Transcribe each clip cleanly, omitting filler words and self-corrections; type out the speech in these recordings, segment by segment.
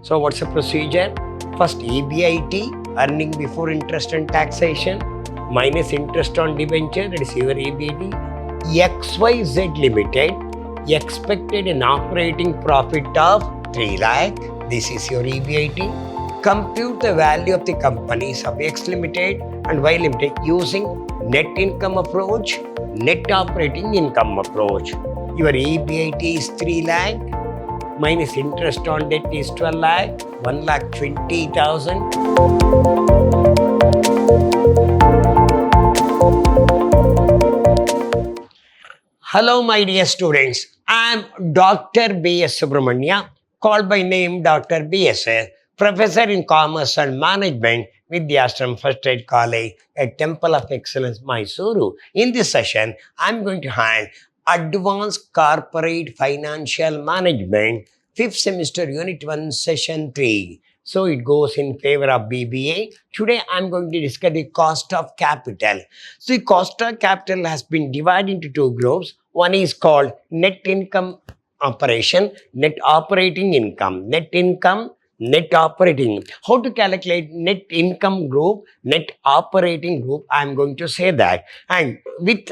So what's the procedure? First EBIT, earning before interest and taxation, minus interest on debenture, that is your EBIT. XYZ Limited expected an operating profit of 3 lakh. This is your EBIT. Compute the value of the company sub X Limited and Y Limited using net income approach, net operating income approach. Your EBIT is 3 lakh minus interest on debt is 12 lakh, 1,20,000. Hello my dear students, I am Dr. B.S. Subramania, called by name Dr. B.S., Professor in Commerce and Management, Vidhyaashram First Aid College at Temple of Excellence, MYSURU. In this session, I am going to hand Advanced Corporate Financial Management, 5th semester, Unit 1, Session 3. So it goes in favor of BBA. Today I am going to discuss the cost of capital. So the cost of capital has been divided into two groups. One is called net income operation, net operating income, net income, net operating. How to calculate net income group, net operating group, I am going to say that. And with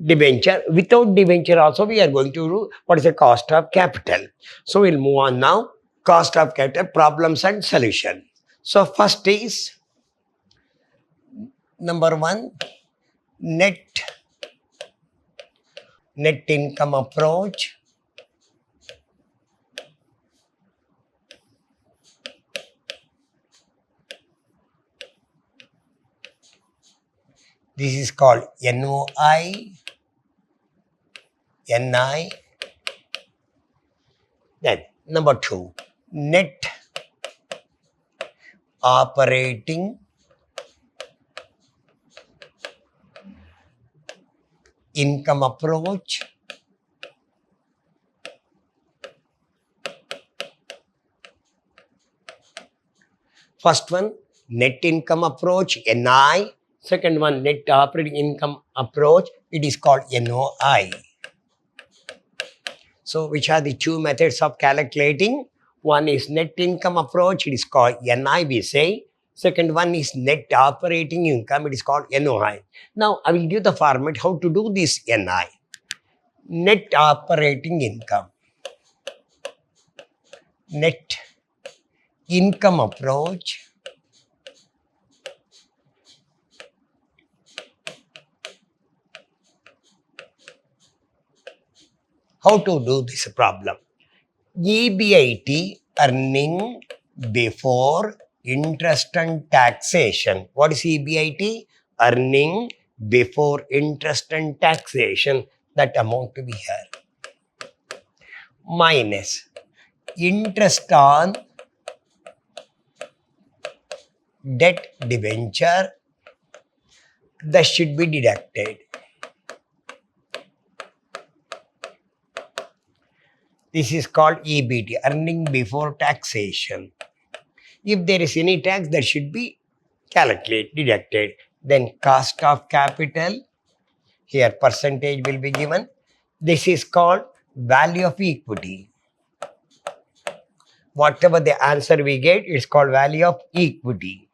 debenture, without debenture also we are going to do what is the cost of capital. So we'll move on now. Cost of capital, problems and solution. So first is number 1, net income approach. This is called NOI, NI. Then number 2, net operating income approach. First one, net income approach, NI. Second one, net operating income approach, it is called NOI. So which are the two methods of calculating? One is net income approach, it is called NI we say. Second one is net operating income, it is called NOI. Now I will give the format how to do this NI. Net operating income, net income approach, how to do this problem? EBIT, earning before interest and taxation. What is EBIT? Earning before interest and taxation. That amount to be here. Minus interest on debt debenture. That should be deducted. This is called EBT, earning before taxation. If there is any tax, that should be calculated, deducted. Then cost of capital, here percentage will be given. This is called value of equity. Whatever the answer we get, it's called value of equity.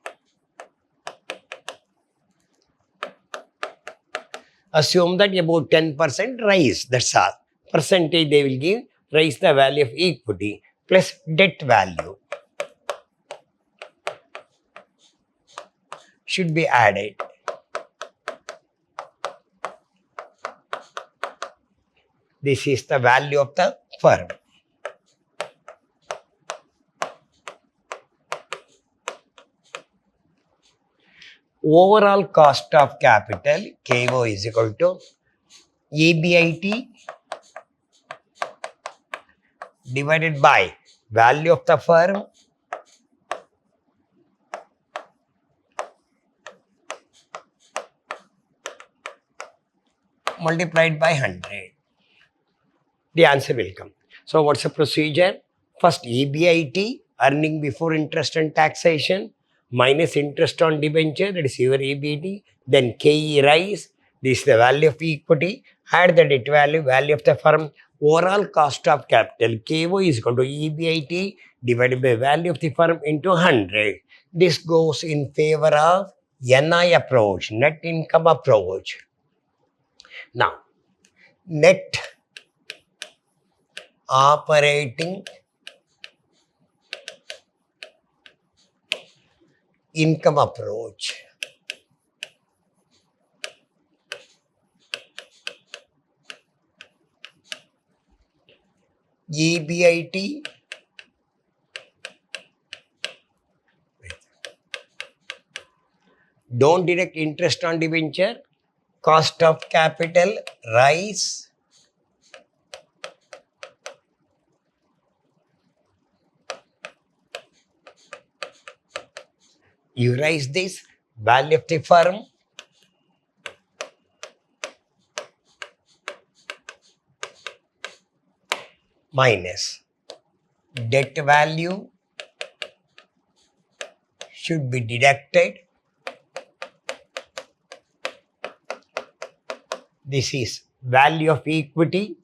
Assume that about 10% rise, that's all. Percentage they will give. Raise the value of equity plus debt value should be added. This is the value of the firm. Overall cost of capital, KO is equal to EBIT divided by value of the firm multiplied by 100. The answer will come. So what's the procedure? First EBIT, earning before interest and taxation, minus interest on debenture, that is your EBIT. Then KE rise, this is the value of equity, add the debt value, value of the firm, overall cost of capital, KO is equal to EBIT divided by value of the firm into 100. This goes in favor of NI approach, net income approach. Now, net operating income approach. EBIT don't deduct interest on debenture, cost of capital rise, you raise this value of the firm minus debt value should be deducted. This is value of equity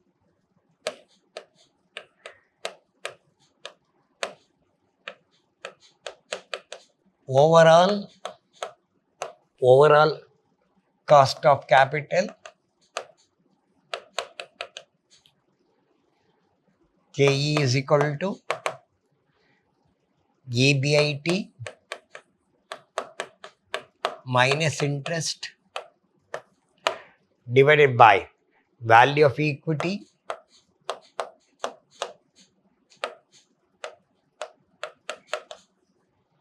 overall cost of capital KE is equal to EBIT minus interest divided by value of equity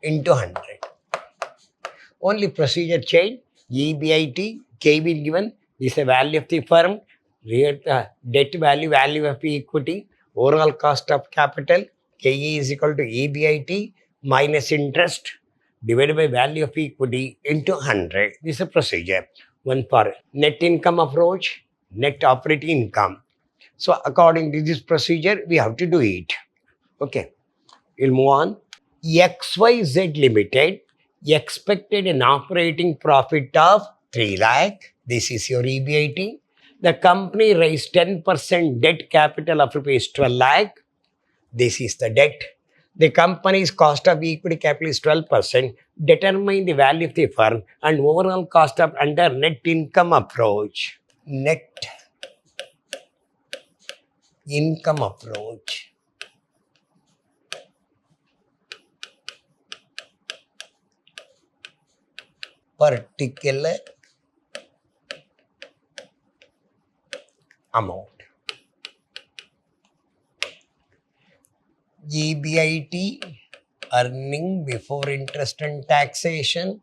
into 100. Only procedure change. EBIT, K will given, this is the value of the firm, debt value, value of equity, overall cost of capital, KE is equal to EBIT minus interest divided by value of equity into 100. This is a procedure. One for net income approach, net operating income. So according to this procedure, we have to do it. Okay, we'll move on. XYZ Limited expected an operating profit of 3 lakh. This is your EBIT. The company raised 10% debt capital of rupees 12 lakh. This is the debt. The company's cost of equity capital is 12%. Determine the value of the firm and overall cost of under net income approach. Net income approach. Particular amount. EBIT, earning before interest and taxation.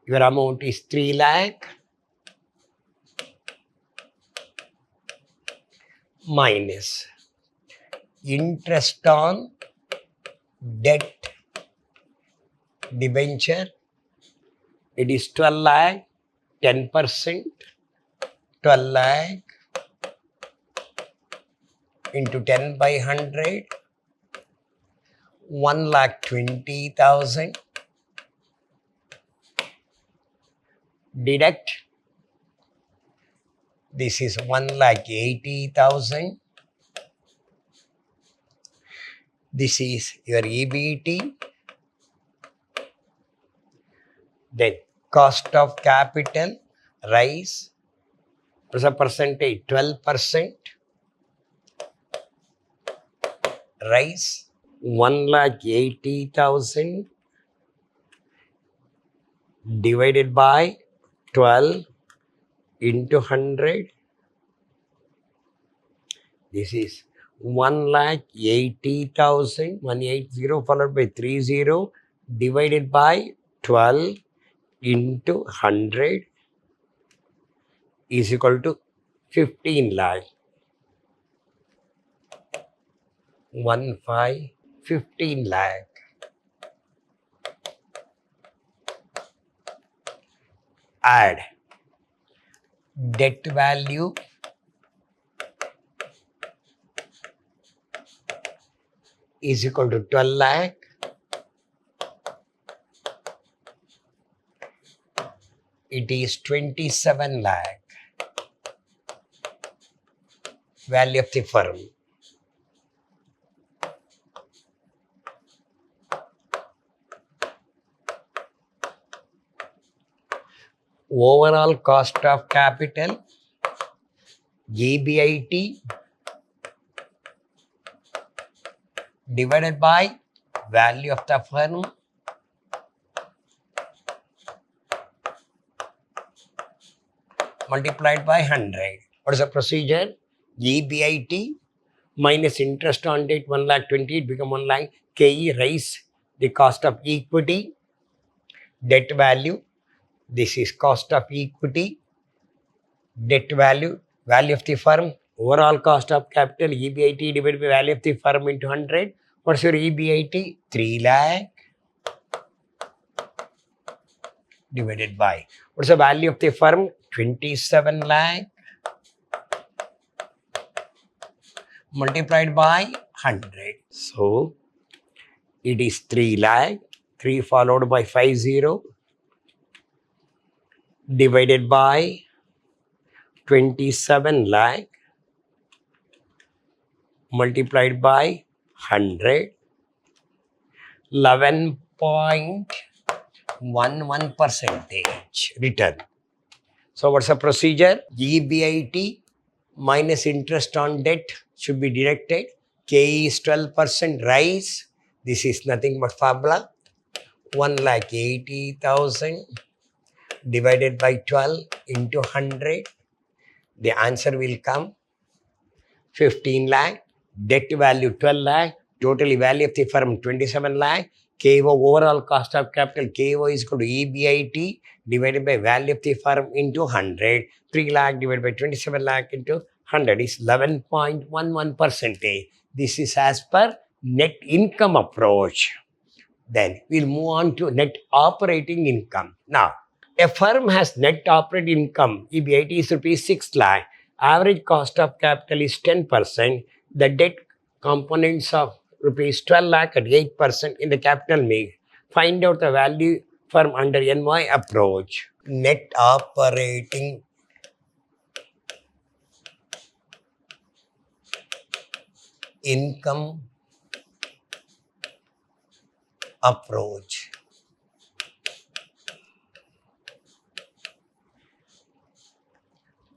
Your amount is 3 lakh minus interest on debt debenture. It is 12 lakh, 10%, 12 lakh into 10 by 100, 1,20,000. Deduct. This is 1,80,000. This is your EBT. Then cost of capital rise. What's the percentage? 12%. Rise. 1,80,000 divided by 12 into 100. This is 1,80,000, 180 followed by 30 divided by 12 into 100 is equal to 15 lakh. 15 lakh. Add debt value is equal to 12 lakh. It is 27 lakh. Value of the firm. overall cost of capital, EBIT, divided by value of the firm multiplied by 100. What is the procedure? EBIT minus interest on debt 1,20,000, it become 1 lakh. KE raise the cost of equity, debt value. This is cost of equity, debt value, value of the firm, overall cost of capital, EBIT divided by value of the firm into 100. What's your EBIT? 3 lakh divided by, what's the value of the firm? 27 lakh multiplied by 100. So, it is 3 lakh, 3 followed by 50 divided by 27 lakh multiplied by 100, 11.11% return. So what's the procedure? EBIT minus interest on debt should be deducted. K is 12% rise. This is nothing but formula. 1,80,000 divided by 12 into 100. The answer will come 15 lakh. Debt value 12 lakh. Totally value of the firm 27 lakh. KO overall cost of capital, KO is equal to EBIT divided by value of the firm into 100. 3 lakh divided by 27 lakh into 100 is 11.11%. This is as per net income approach. Then we'll move on to net operating income. Now, a firm has net operating income, EBIT is rupees 6 lakh. Average cost of capital is 10%. The debt components of rupees 12 lakh at 8% in the capital mix. Find out the value firm under NY approach. Net operating income approach.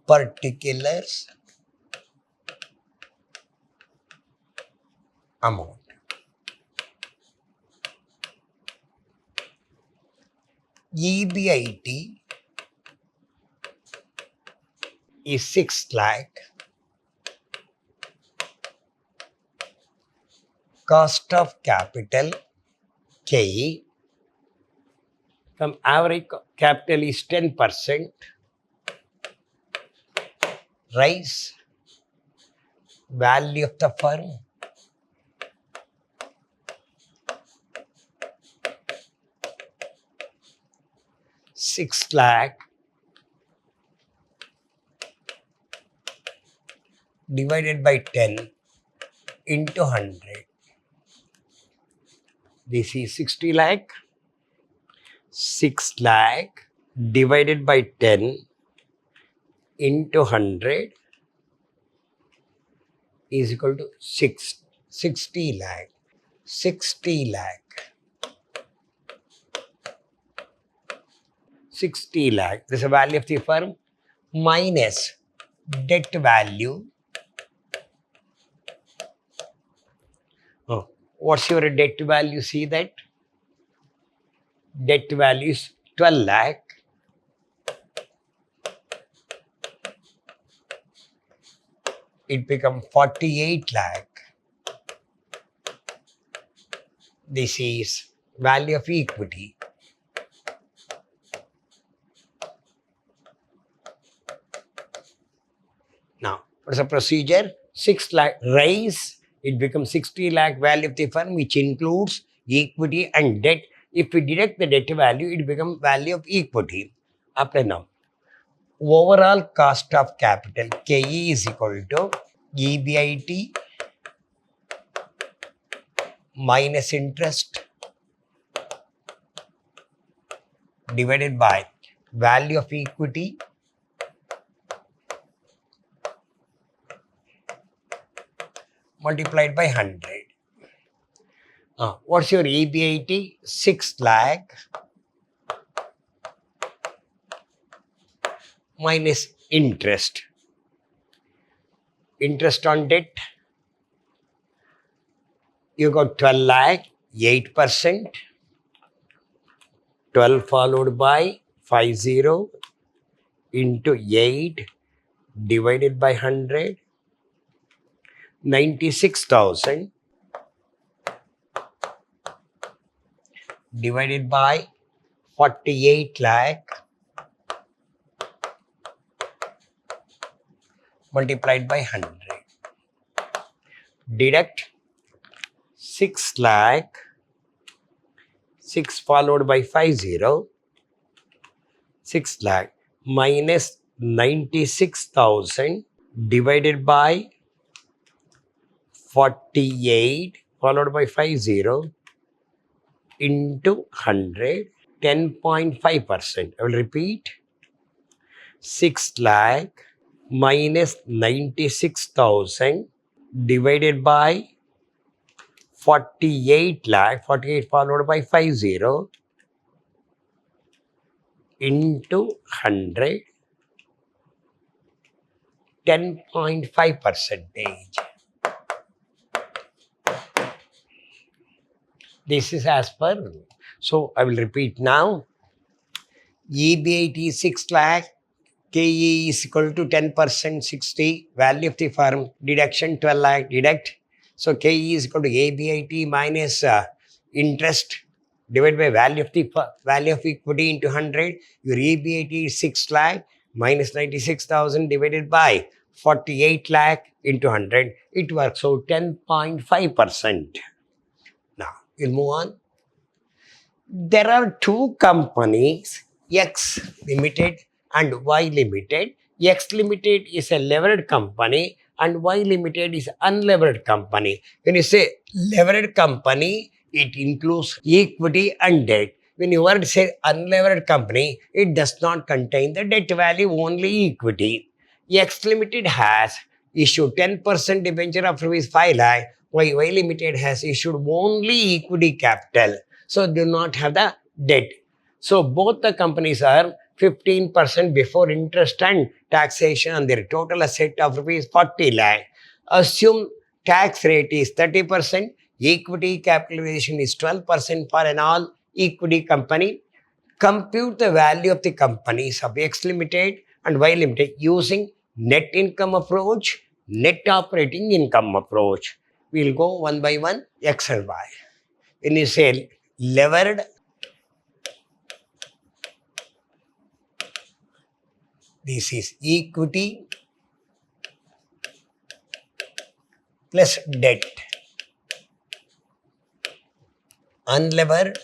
Particulars amount. EBIT is 6 lakh. Cost of capital K from average capital is 10%. Rise value of the firm ₹6 lakh divided by 10 into 100. This is 60 lakh. 6 lakh divided by 10 into 100 is equal to 60 lakh. 60 lakh. 60 lakh. This is the value of the firm minus debt value. Oh, what's your debt value? See that? Debt value is 12 lakh. It becomes 48 lakh. This is value of equity. Now, what's the procedure? 6 lakh rise, it becomes 60 lakh value of the firm, which includes equity and debt. If we deduct the debt value, it becomes value of equity. Apply now. Overall cost of capital KE is equal to EBIT minus interest divided by value of equity multiplied by 100. What's your EBIT? 6 lakh minus interest. Interest on debt, you got 12 lakh, 8%, 12 followed by 50 into 8 divided by 100, 96,000 divided by 48 lakh multiplied by 100. Deduct 6 lakh, 6 followed by 50, 6 lakh minus 96,000 divided by 48 followed by 50 into 100, 10.5%. I will repeat, 6 lakh minus 96,000 divided by 48 lakh, 48 followed by 50 into 100, 10.5%. This is as per. So I will repeat now. EBIT 6 lakh, KE is equal to 10%, 60, value of the firm, deduction 12 lakh, deduct. So KE is equal to ABIT minus interest divided by value of equity into 100. Your EBIT is 6 lakh minus 96,000 divided by 48 lakh into 100. It works out 10.5%. Now, we'll move on. There are two companies, X Limited and Y Limited. X Limited is a levered company and Y Limited is unlevered company. When you say levered company, it includes equity and debt. When you word say unlevered company, it does not contain the debt value, only equity. X Limited has issued 10% debenture of rupees 5 lakh, while Y Limited has issued only equity capital. So do not have the debt. So both the companies are 15% before interest and taxation on their total asset of rupees 40 lakh. Assume tax rate is 30%, equity capitalization is 12% for an all equity company. Compute the value of the companies of X Limited and Y Limited using net income approach, net operating income approach. We'll go one by one, X and Y. When you say levered, this is equity plus debt. Unlevered,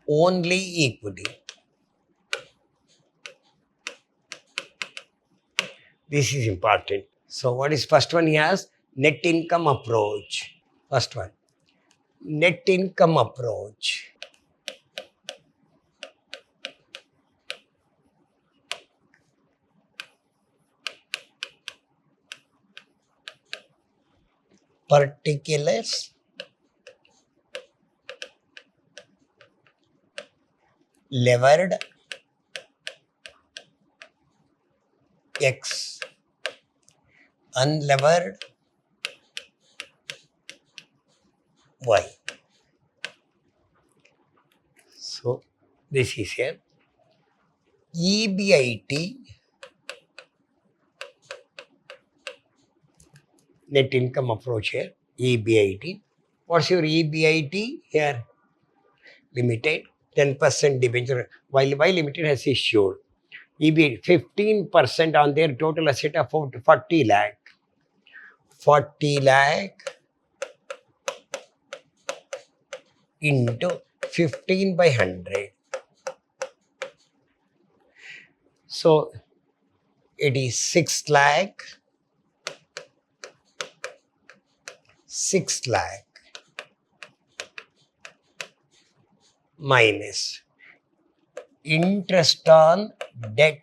only equity. This is important. So what is first one? He has net income approach. First one, net income approach. Particulars, levered, X, unlevered, Y. So this is here. EBIT, net income approach here, EBIT. What's your EBIT here? Limited, 10% debenture, while Y Limited has issued EBIT 15% on their total asset of 40 lakh. 40 lakh into 15 by 100. So it is 6 lakh, 6 lakh minus interest on debt,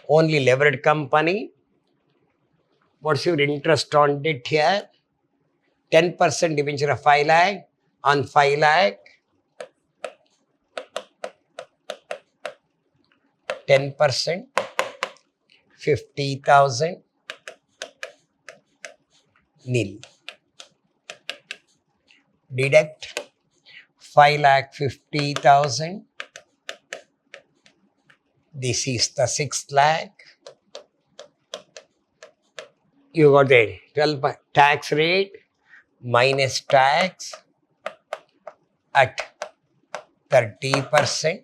only levered company. What's your interest on debt here? 10% debenture of 5 lakh on 5 lakh 10%, 50,000, nil. Deduct 5,50,000. This is the 6 lakh. You got the 12 tax rate minus tax at 30%.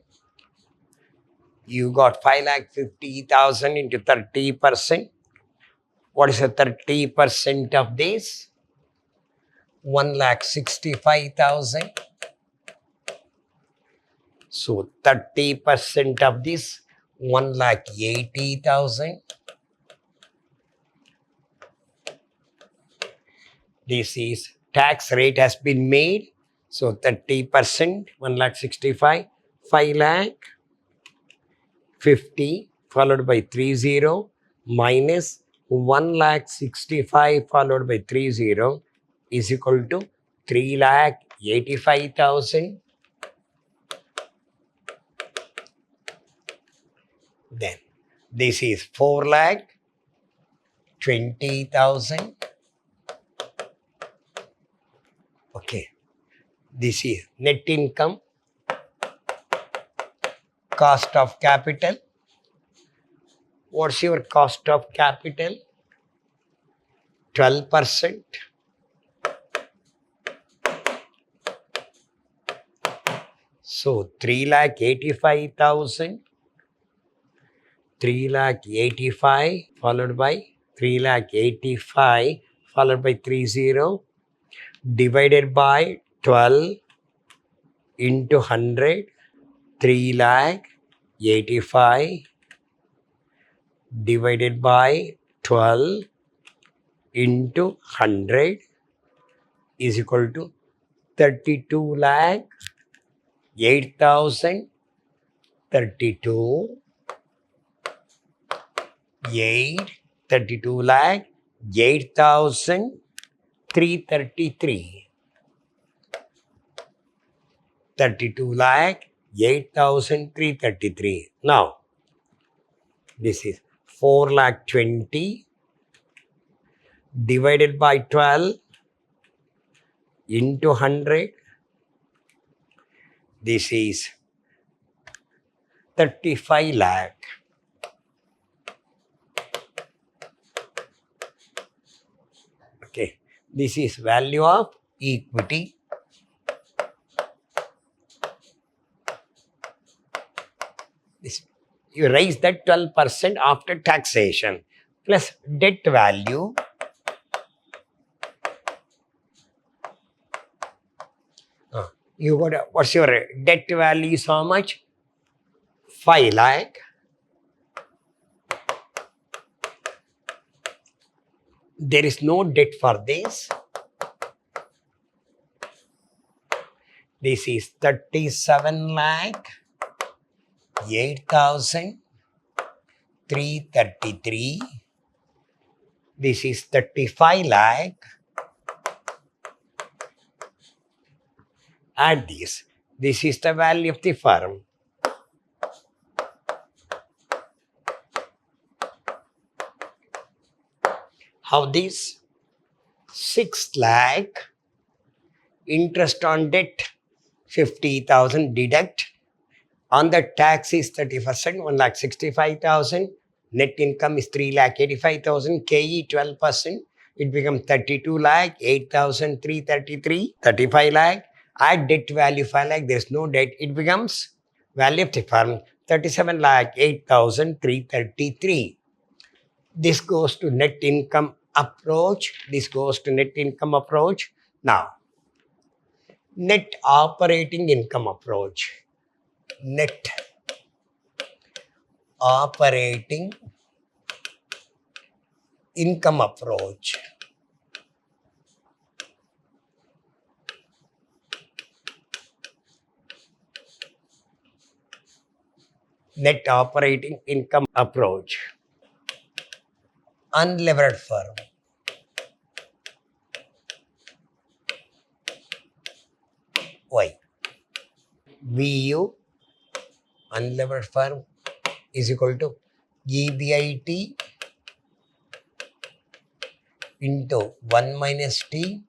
You got 5,50,000 into 30%. What is the 30% of this? 1,65,000. So 30% of this, 1,80,000. This is tax rate has been made. So 30%, 1,65,000, 5,50,000 followed by 30 minus 1,65,000 followed by 30 is equal to 3,85,000. Then this is 4,20,000. Okay. This is net income, cost of capital. What's your cost of capital? 12%. So 3,85,000. 3,85,000 followed by 3,85,000 followed by 30 divided by 12 into 100. 3,85,000 divided by 12 into 100 is equal to 32,08,000. 32,08,333. 32,08,333. Now, this is 4,20,000 divided by 12 into 100. This is 35 lakh. Okay, this is value of equity. You raise that 12% after taxation plus debt value you got what's your debt value is how much? 5 lakh. There is no debt for this. This is 37 lakh 8,333. This is 35 lakh. Add this. This is the value of the firm. How this? 6 lakh. Interest on debt 50,000 deduct. On the tax is 30%, 1,65,000. Net income is 3,85,000. KE 12%. It becomes 32 lakh 8,333. 35 lakh. Add debt value 5 lakh. There is no debt. It becomes value of the firm 37 lakh 8,333. This goes to net income approach. This goes to net income approach. Now, net operating income approach. Net operating income approach. Net operating income approach. Unlevered firm. Why? VU unlevered firm is equal to EBIT into 1 minus T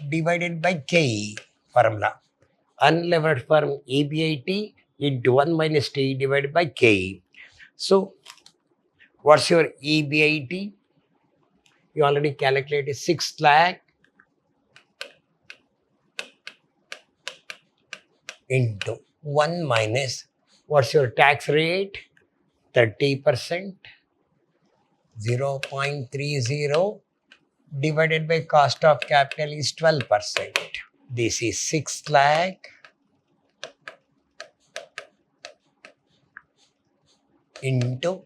divided by KE formula. Unlevered firm EBIT into 1 minus T divided by KE. So, what's your EBIT? You already calculated 6 lakh into 1 minus, what's your tax rate? 30%, 0.30 divided by cost of capital is 12%. This is 6 lakh into,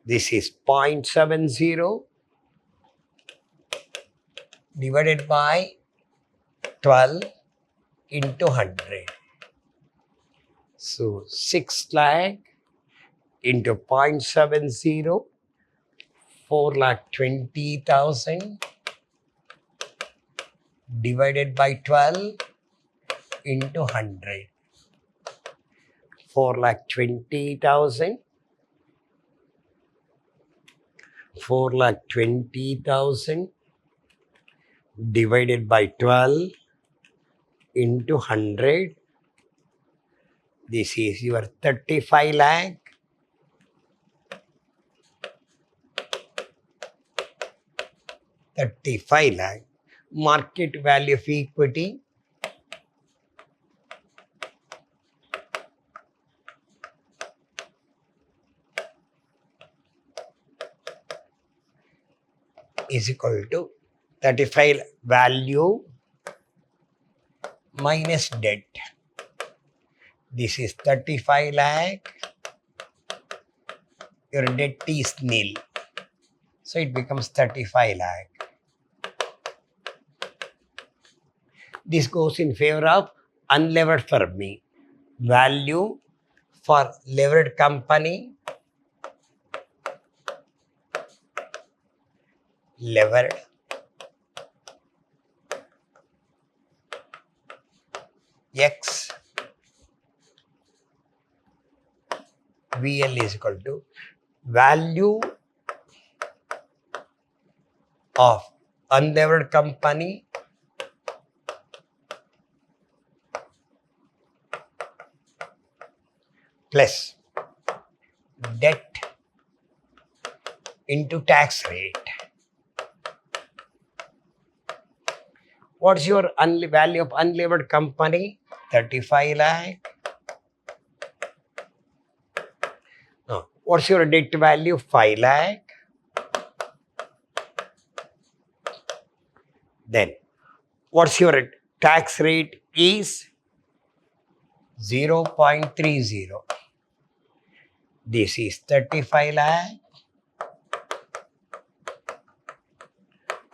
this is 0.70 divided by 12 into 100. So 6 lakh into 0.70, 4,20,000 divided by 12 into 100. 4,20,000. 4,20,000 divided by 12 into 100. This is your 35 lakh. Market value of equity is equal to 35 value minus debt. This is 35 lakh. Your debt is nil. So it becomes 35 lakh. This goes in favor of unlevered firm. Value for levered company, levered X VL is equal to value of unlevered company plus debt into tax rate. What's your value of unlevered company? 35 lakh. No. What's your debt value? 5 lakh. Then, what's your tax rate is 0.30. This is 35 lakh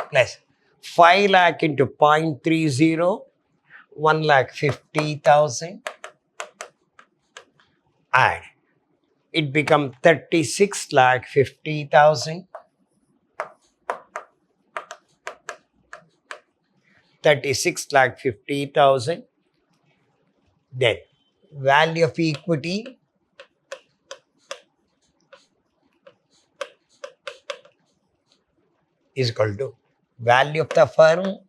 plus 5 lakh into 0.30, 1,50,000. Add. It becomes 36,50,000. 36,50,000. Then value of equity is equal to value of the firm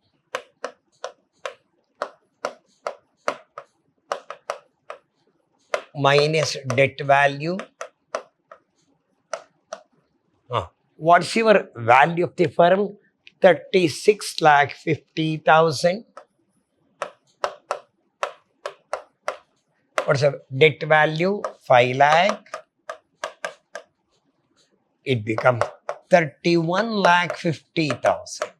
minus debt value. What's your value of the firm? 36,50,000. What's the debt value? 5 lakh. It becomes 31,50,000.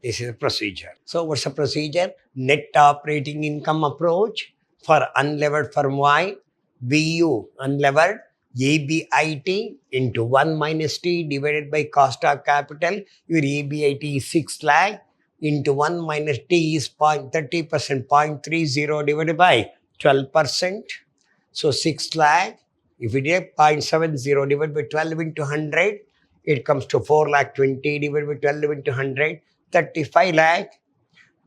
This is the procedure. So what's the procedure? Net operating income approach for unlevered firm Y. BU unlevered EBIT into 1 minus T divided by cost of capital. Your EBIT is 6 lakh into 1 minus T is 30%, 0.30 divided by 12%. So 6 lakh. If we take 0.70 divided by 12 into 100, it comes to 4,20,000 divided by 12 into 100, 35 lakh.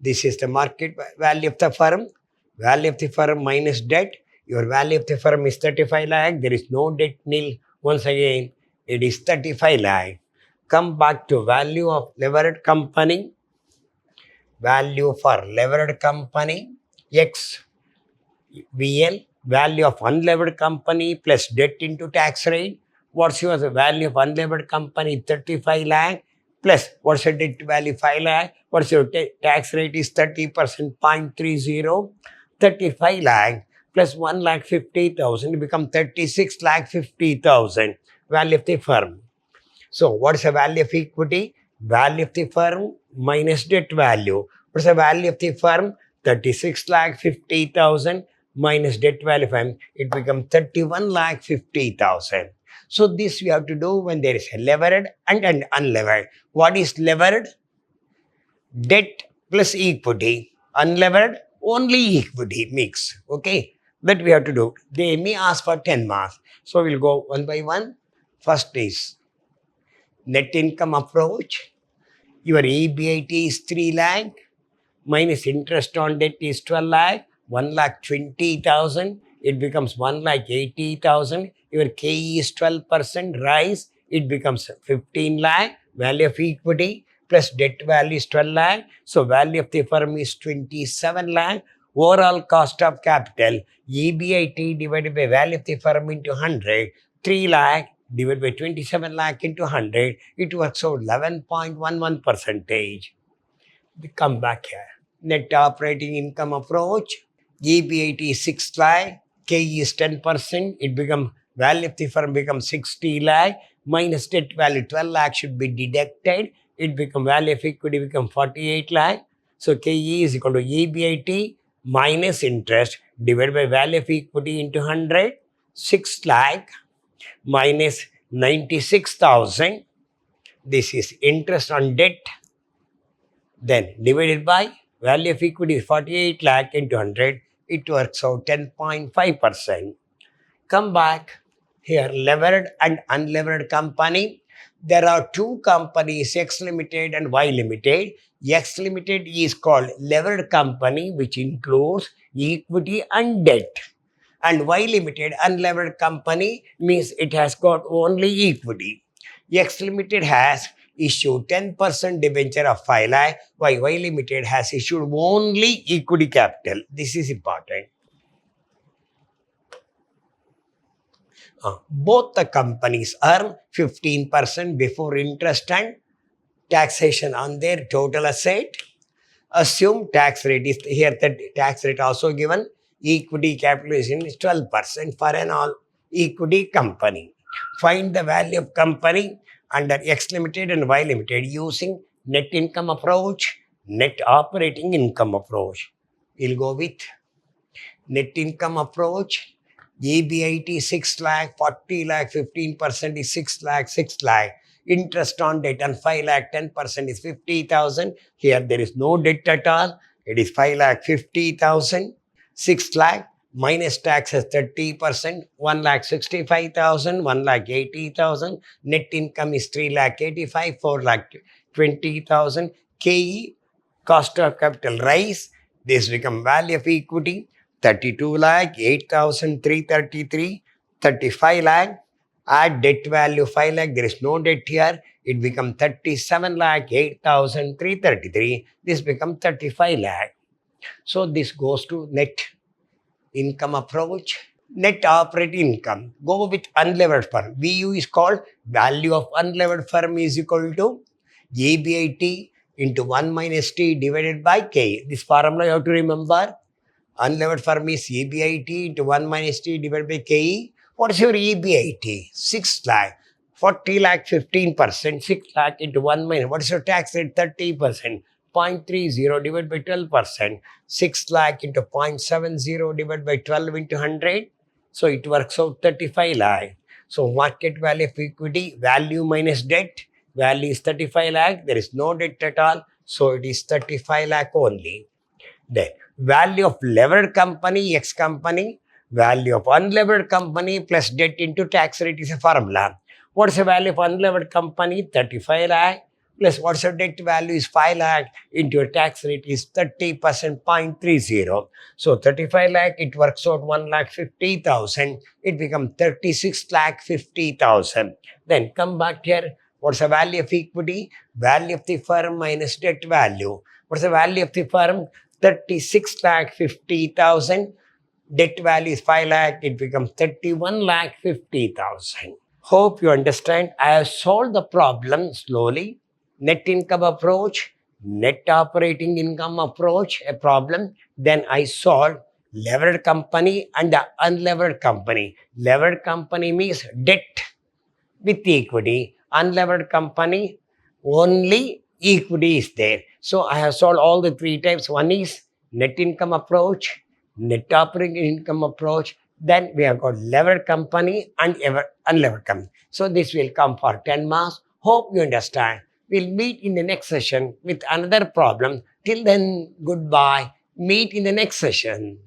This is the market value of the firm. Value of the firm minus debt Your value of the firm is 35 lakh. There is no debt, nil. Once again, it is 35 lakh. Come back to value of levered company. Value for levered company, X VL, value of unlevered company plus debt into tax rate. What's your value of unlevered company? 35 lakh plus what's your debt value? 5 lakh. What's your tax rate is 30%, 0.30. 35 lakh plus 1 lakh 50,000 become 36 lakh 50,000 value of the firm. So what's the value of equity? Value of the firm minus debt value. What's the value of the firm? 36 lakh 50,000 minus debt value firm. It becomes 31 lakh 50,000. So this we have to do when there is a levered and an unlevered. What is levered? Debt plus equity. Unlevered, only equity mix. Okay, that we have to do. They may ask for 10 marks. So we'll go one by one. First is net income approach. Your EBIT is 3 lakh minus interest on debt is 12 lakh, 1 lakh 20,000. It becomes 1 lakh 80,000. Your KE is 12% rise. It becomes 15 lakh. Value of equity plus debt value is 12 lakh. So value of the firm is 27 lakh. Overall cost of capital, EBIT divided by value of the firm into 100, 3 lakh divided by 27 lakh into 100, it works out 11.11 percentage. We come back here. Net operating income approach, EBIT is 6 lakh, KE is 10%, it becomes, value of the firm becomes 60 lakh, minus debt value 12 lakh should be deducted, it becomes value of equity become 48 lakh. So KE is equal to EBIT minus interest divided by value of equity into 100, 6 lakh minus 96,000. This is interest on debt. Then divided by value of equity is 48 lakh into 100. It works out 10.5%. Come back here, levered and unlevered company. There are two companies, X Limited and Y Limited. X Limited is called levered company, which includes equity and debt. And Y Limited, unlevered company, means it has got only equity. X Limited has issued 10% debenture of 5 lakh, while Y Limited has issued only equity capital. This is important. Both the companies earn 15% before interest and taxation on their total asset. Assume tax rate is here, the tax rate also given. Equity capitalization is 12% for an all equity company. Find the value of company under X Limited and Y Limited using net income approach, net operating income approach. We'll go with net income approach. EBIT 6 lakh, 40 lakh, 15% is 6 lakh, 6 lakh. Interest on debt and 5 lakh, 10% is 50,000. Here there is no debt at all. It is 5 lakh 50,000. 6 lakh minus taxes 30%, 1 lakh 65,000, 1 lakh 80,000. Net income is 3 lakh 85, 4 lakh 20,000. KE, cost of capital rise. This become value of equity 32 lakh 8,333, 35 lakh. Add debt value 5 lakh. There is no debt here. It becomes 37 lakh 8,333. This becomes 35 lakh. So this goes to net income approach. Net operating income. Go with unlevered firm. VU is called value of unlevered firm is equal to EBIT into 1 minus T divided by K. This formula you have to remember. Unlevered firm is EBIT into 1 minus T divided by KE. What is your EBIT? 6 lakh. 40 lakh 15%. 6 lakh into 1 minus. What is your tax rate? 30%. 0.30 divided by 12%. 6 lakh into 0.70 divided by 12 into 100. So it works out 35 lakh. So market value of equity, value minus debt. Value is 35 lakh. There is no debt at all. So it is 35 lakh only. Then value of levered company, X company. Value of unlevered company plus debt into tax rate is a formula. What is the value of unlevered company? 35 lakh plus what's your debt value is 5 lakh into your tax rate is 30%, 0.30. So 35 lakh, it works out 1,50,000. It becomes 36,50,000. Then come back here. What's the value of equity? Value of the firm minus debt value. What's the value of the firm? 36,50,000. Debt value is 5 lakh. It becomes 31,50,000. Hope you understand. I have solved the problem slowly. Net income approach, net operating income approach, a problem. Then I solved levered company and the unlevered company. Levered company means debt with equity. Unlevered company, only equity is there. So I have solved all the three types. One is net income approach, net operating income approach. Then we have got levered company and unlevered company. So this will come for 10 marks. Hope you understand. We'll meet in the next session with another problem. Till then, goodbye. Meet in the next session.